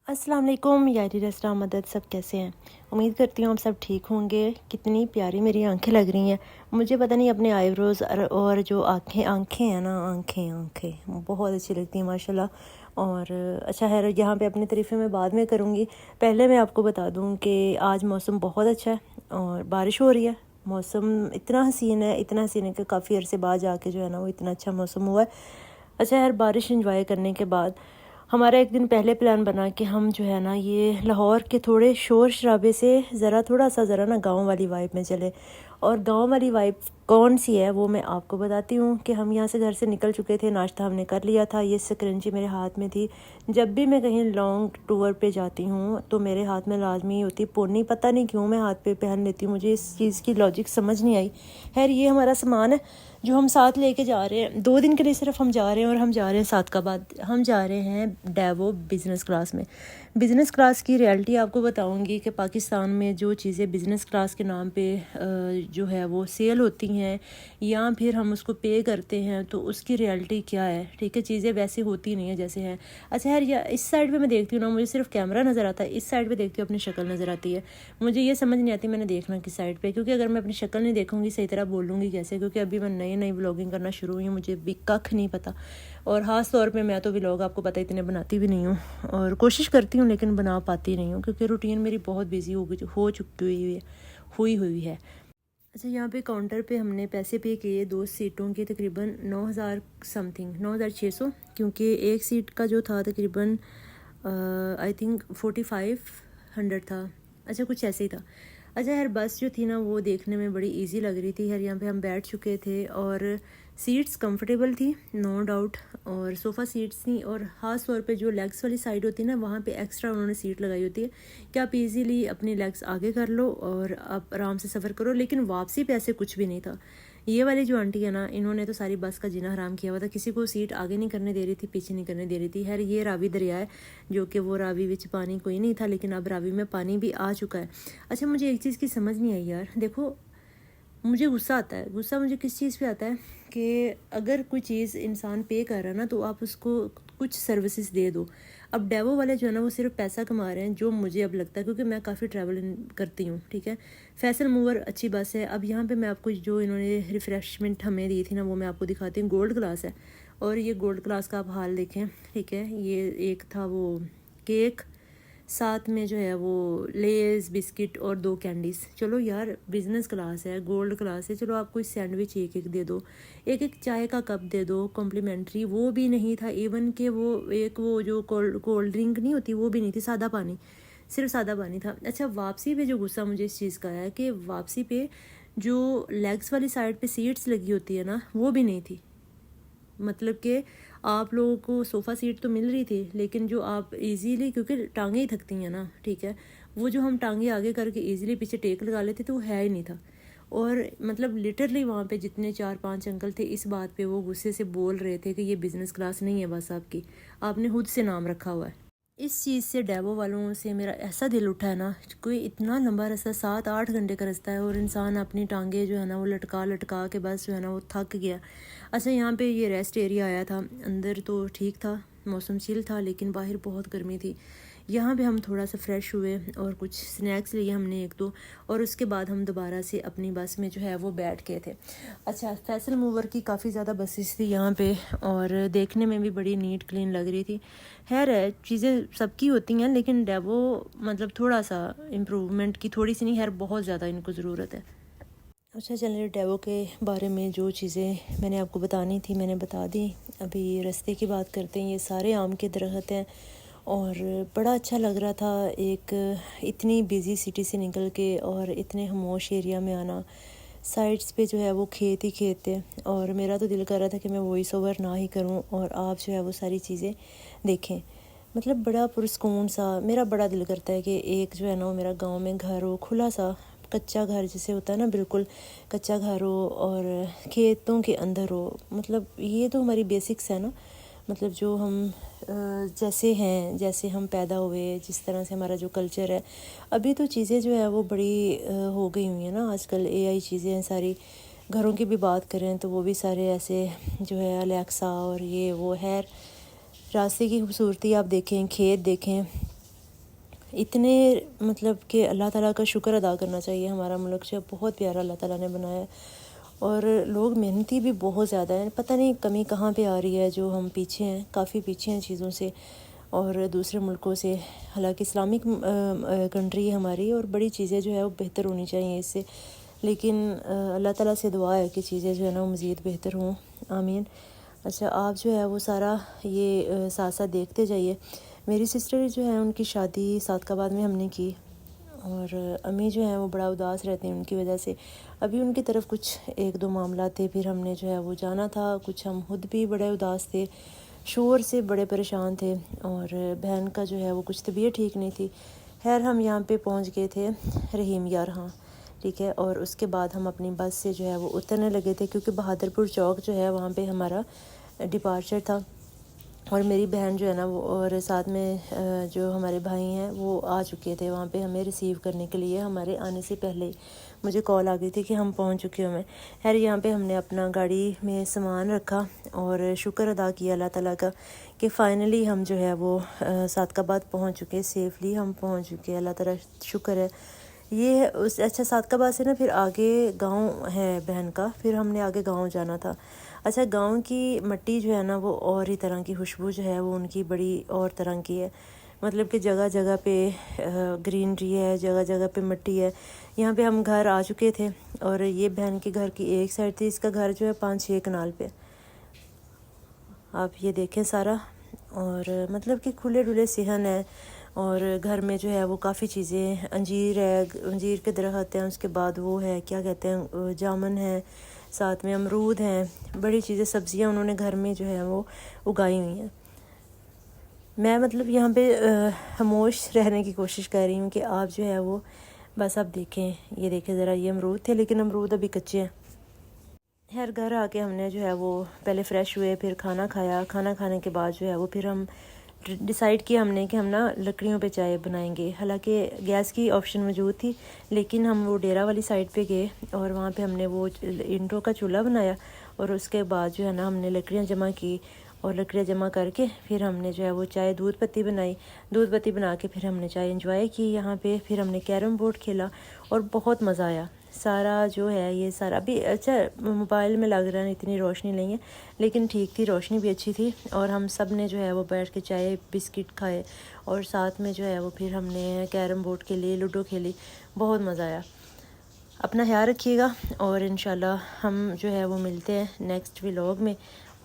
अस्सलाम वालेकुम यारी रस्ता मदद। सब कैसे हैं? उम्मीद करती हूँ आप सब ठीक होंगे। कितनी प्यारी मेरी आंखें लग रही हैं। मुझे पता नहीं अपने आईब्रोज़ और जो आंखें आंखें हैं ना, आंखें आंखें बहुत अच्छी लगती हैं माशाल्लाह। और अच्छा है, यहाँ पे अपने तरीफ़े में बाद में करूँगी। पहले मैं आपको बता दूँ कि आज मौसम बहुत अच्छा है और बारिश हो रही है। मौसम इतना हसीन है, इतना हसीन है कि काफ़ी अरसे बाद जाके जो है ना वो इतना अच्छा मौसम हुआ है। अच्छा यार, बारिश इंजॉय करने के बाद हमारा एक दिन पहले प्लान बना कि हम जो है ना ये लाहौर के थोड़े शोर शराबे से ज़रा ना गांव वाली वाइब में चले। और गांव वाली वाइब कौन सी है वो मैं आपको बताती हूँ कि हम यहाँ से घर से निकल चुके थे, नाश्ता हमने कर लिया था, ये स्क्रंची मेरे हाथ में थी। जब भी मैं कहीं लॉन्ग टूर पे जाती हूँ तो मेरे हाथ में लाजमी होती पोनी, पता नहीं क्यों मैं हाथ पे पहन लेती हूँ, मुझे इस चीज़ की लॉजिक समझ नहीं आई। खैर, ये हमारा सामान है जो हम साथ लेके जा रहे हैं। 2 दिन के लिए सिर्फ हम जा रहे हैं और हम जा रहे हैं सादकाबाद। हम जा रहे हैं डेवो बिज़नेस क्लास में। बिज़नेस क्लास की रियलिटी आपको बताऊंगी कि पाकिस्तान में जो चीज़ें बिज़नेस क्लास के नाम पे जो है वो सेल होती हैं या फिर हम उसको पे करते हैं तो उसकी रियलिटी क्या है। ठीक है, चीज़ें वैसी होती नहीं है जैसे हैं। अच्छा यार, या इस साइड पे मैं देखती हूँ ना मुझे सिर्फ कैमरा नज़र आता है, इस साइड पे देखती हूँ अपनी शक्ल नज़र आती है। मुझे ये समझ नहीं आती मैंने देखना किस साइड पे, क्योंकि अगर मैं अपनी शक्ल नहीं देखूँगी सही तरह बोलूँगी कैसे, क्योंकि अभी मैं नई नई व्लॉगिंग करना शुरू हुई हूँ, मुझे भी कख नहीं पता। और ख़ास तौर पे मैं तो व्लॉग आपको पता इतने बनाती भी नहीं हूँ और कोशिश करती हूँ लेकिन बना पाती नहीं हूँ क्योंकि रूटीन मेरी बहुत बिजी हो चुकी हुई है। अच्छा, यहाँ पे काउंटर पे हमने पैसे पे किए 2 सीटों के तकरीबन 9,000 समथिंग, 9,600, क्योंकि एक सीट का जो था तकरीबन आई थिंक 4,500 था। अच्छा, कुछ ऐसे ही था। अच्छा यार, बस जो थी ना वो देखने में बड़ी इजी लग रही थी यार। यहाँ पे हम बैठ चुके थे और सीट्स कंफर्टेबल थी, नो डाउट, और सोफ़ा सीट्स थी। और ख़ास तौर पे जो लेग्स वाली साइड होती है ना वहाँ पे एक्स्ट्रा उन्होंने सीट लगाई होती है कि आप इजीली अपनी लेग्स आगे कर लो और आप आराम से सफ़र करो। लेकिन वापसी पे ऐसे कुछ भी नहीं था। ये वाली जो आंटी है ना, इन्होंने तो सारी बस का जीना हराम किया हुआ था। किसी को सीट आगे नहीं करने दे रही थी, पीछे नहीं करने दे रही थी। खैर, ये रावी दरिया है जो कि वो रावी विच पानी कोई नहीं था, लेकिन अब रावी में पानी भी आ चुका है। अच्छा, मुझे एक चीज़ की समझ नहीं आई यार। देखो, मुझे गुस्सा आता है। गुस्सा मुझे किस चीज़ पे आता है कि अगर कोई चीज़ इंसान पे कर रहा है ना तो आप उसको कुछ सर्विसेज दे दो। अब डेवो वाले जो है ना वो सिर्फ पैसा कमा रहे हैं, जो मुझे अब लगता है, क्योंकि मैं काफ़ी ट्रैवल करती हूँ। ठीक है, फैसल मूवर अच्छी बस है। अब यहाँ पे मैं आपको जो इन्होंने रिफ़्रेशमेंट हमें दी थी ना वो मैं आपको दिखाती हूँ। गोल्ड क्लास है और ये गोल्ड क्लास का आप हाल देखें। ठीक है, ये एक था वो केक, साथ में जो है वो लेज़ बिस्किट और 2 कैंडीज़। चलो यार, बिज़नेस क्लास है, गोल्ड क्लास है, चलो आप कोई सैंडविच एक एक दे दो, एक एक चाय का कप दे दो कॉम्प्लीमेंट्री। वो भी नहीं था इवन के वो एक वो जो कोल्ड ड्रिंक नहीं होती वो भी नहीं थी, सादा पानी, सिर्फ सादा पानी था। अच्छा, वापसी पे जो गुस्सा मुझे इस चीज़ का है कि वापसी पे जो लेग्स वाली साइड पे सीट्स लगी होती है ना वो भी नहीं थी। मतलब कि आप लोगों को सोफ़ा सीट तो मिल रही थी लेकिन जो आप इजीली, क्योंकि टांगे ही थकती हैं ना, ठीक है, वो जो हम टांगे आगे करके इजीली पीछे टेक लगा लेते तो वो है ही नहीं था। और मतलब लिटरली वहाँ पे जितने 4-5 अंकल थे इस बात पे वो गुस्से से बोल रहे थे कि ये बिज़नेस क्लास नहीं है बस आपकी, आपने खुद से नाम रखा हुआ है। इस चीज़ से डेवो वालों से मेरा ऐसा दिल उठा है ना। कोई इतना लंबा रास्ता, 7-8 घंटे का रास्ता है और इंसान अपनी टांगे जो है ना वो लटका लटका के बस जो है ना वो थक गया। अच्छा, यहाँ पे ये रेस्ट एरिया आया था, अंदर तो ठीक था, मौसम चिल था, लेकिन बाहर बहुत गर्मी थी। यहाँ पे हम थोड़ा सा फ्रेश हुए और कुछ स्नैक्स लिए हमने 1-2, और उसके बाद हम दोबारा से अपनी बस में जो है वो बैठ गए थे। अच्छा, फैसल मूवर की काफ़ी ज़्यादा बसेस थी यहाँ पे और देखने में भी बड़ी नीट क्लीन लग रही थी। खैर है, चीज़ें सबकी होती हैं लेकिन डेवो मतलब थोड़ा सा इम्प्रूवमेंट की, थोड़ी सी नहीं, खैर बहुत ज़्यादा इनको ज़रूरत है। अच्छा, चलिए डेवो के बारे में जो चीज़ें मैंने आपको बतानी थी मैंने बता दी। अभी रास्ते की बात करते हैं। ये सारे आम के दरख्त हैं और बड़ा अच्छा लग रहा था एक इतनी बिज़ी सिटी से निकल के और इतने खामोश एरिया में आना। साइड्स पे जो है वो खेत ही खेत थे और मेरा तो दिल कर रहा था कि मैं वॉइस ओवर ना ही करूं और आप जो है वो सारी चीज़ें देखें। मतलब बड़ा पुरस्कून सा, मेरा बड़ा दिल करता है कि एक जो है ना वो मेरा गांव में घर हो, खुला सा कच्चा घर जैसे होता है ना, बिल्कुल कच्चा घर हो और खेतों के अंदर हो। मतलब ये तो हमारी बेसिक्स है ना, मतलब जो हम जैसे हैं, जैसे हम पैदा हुए, जिस तरह से हमारा जो कल्चर है। अभी तो चीज़ें जो है वो बड़ी हो गई हुई हैं ना, आजकल एआई चीज़ें हैं सारी। घरों की भी बात करें तो वो भी सारे ऐसे जो है अलेक्सा और ये वो है। रास्ते की खूबसूरती आप देखें, खेत देखें, इतने मतलब कि अल्लाह ताला का शुक्र अदा करना चाहिए। हमारा मुल्क जो बहुत प्यारा अल्लाह ताला ने बनाया है, और लोग मेहनती भी बहुत ज़्यादा हैं। पता नहीं कमी कहाँ पे आ रही है, जो हम पीछे हैं, काफ़ी पीछे हैं चीज़ों से और दूसरे मुल्कों से। हालांकि इस्लामिक कंट्री है हमारी, और बड़ी चीज़ें जो है वो बेहतर होनी चाहिए इससे, लेकिन अल्लाह ताला से दुआ है कि चीज़ें जो है ना वो मज़ीद बेहतर हों, आमीन। अच्छा, आप जो है वो सारा ये साथ साथ देखते जाइए। मेरी सिस्टर जो है उनकी शादी सादकाबाद में हमने की, और अम्मी जो है वो बड़ा उदास रहते हैं उनकी वजह से। अभी उनकी तरफ कुछ एक दो मामला थे, फिर हमने जो है वो जाना था, कुछ हम खुद भी बड़े उदास थे, शोर से बड़े परेशान थे, और बहन का जो है वो कुछ तबीयत ठीक नहीं थी। खैर हम यहाँ पे पहुँच गए थे रहीम यार, हाँ ठीक है। और उसके बाद हम अपनी बस से जो है वो उतरने लगे थे, क्योंकि बहादुरपुर चौक जो है वहाँ पे हमारा डिपार्चर था। और मेरी बहन जो है ना वो, और साथ में जो हमारे भाई हैं वो आ चुके थे वहाँ पे हमें रिसीव करने के लिए। हमारे आने से पहले ही मुझे कॉल आ गई थी कि हम पहुँच चुके हैं। खैर यहाँ पे हमने अपना गाड़ी में सामान रखा और शुक्र अदा किया अल्लाह ताला का कि फ़ाइनली हम जो है वो सादकाबाद पहुँच चुके, सेफ़ली हम पहुँच चुके। अल्लाह ताला शुक्र है। ये उस अच्छा, सादकाबाद से ना फिर आगे गांव है बहन का, फिर हमने आगे गांव जाना था। अच्छा, गांव की मिट्टी जो है ना वो और ही तरह की, खुशबू जो है वो उनकी बड़ी और तरह की है। मतलब कि जगह जगह पे ग्रीनरी है, जगह जगह पे मिट्टी है। यहाँ पे हम घर आ चुके थे, और ये बहन के घर की एक साइड थी, इसका घर जो है 5-6 कनाल पे, आप ये देखें सारा। और मतलब कि खुले डुले सेहन है, और घर में जो है वो काफ़ी चीज़ें, अंजीर है, अंजीर के दरख्त हैं, उसके बाद वो है क्या कहते हैं जामुन है, साथ में अमरूद हैं, बड़ी चीज़ें, सब्ज़ियाँ उन्होंने घर में जो है वो उगाई हुई हैं। मैं मतलब यहाँ पे खामोश रहने की कोशिश कर रही हूँ कि आप जो है वो बस आप देखें, ये देखें ज़रा, ये अमरूद थे लेकिन अमरूद अभी कच्चे हैं। खैर घर आके हमने जो है वो पहले फ़्रेश हुए, फिर खाना खाया। खाना खाने के बाद जो है वो फिर हम डिसाइड किया हमने कि हम ना लकड़ियों पे चाय बनाएंगे। हालांकि गैस की ऑप्शन मौजूद थी, लेकिन हम वो डेरा वाली साइड पे गए और वहाँ पे हमने वो ईंटों का चूल्हा बनाया, और उसके बाद जो है ना हमने लकड़ियाँ जमा की, और लकड़ियाँ जमा करके फिर हमने जो है वो चाय दूध पत्ती बनाई। दूध पत्ती बना के फिर हमने चाय एंजॉय की यहाँ पे। फिर हमने कैरम बोर्ड खेला और बहुत मज़ा आया। सारा जो है ये सारा अभी, अच्छा मोबाइल में लग रहा है इतनी रोशनी नहीं है, लेकिन ठीक थी, रोशनी भी अच्छी थी। और हम सब ने जो है वो बैठ के चाय बिस्किट खाए, और साथ में जो है वो फिर हमने कैरम बोर्ड खेली, लूडो खेली, बहुत मज़ा आया। अपना ख्याल रखिएगा, और इंशाल्लाह हम जो है वो मिलते हैं नेक्स्ट व्लॉग में,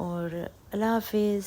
और अल्लाह हाफिज़।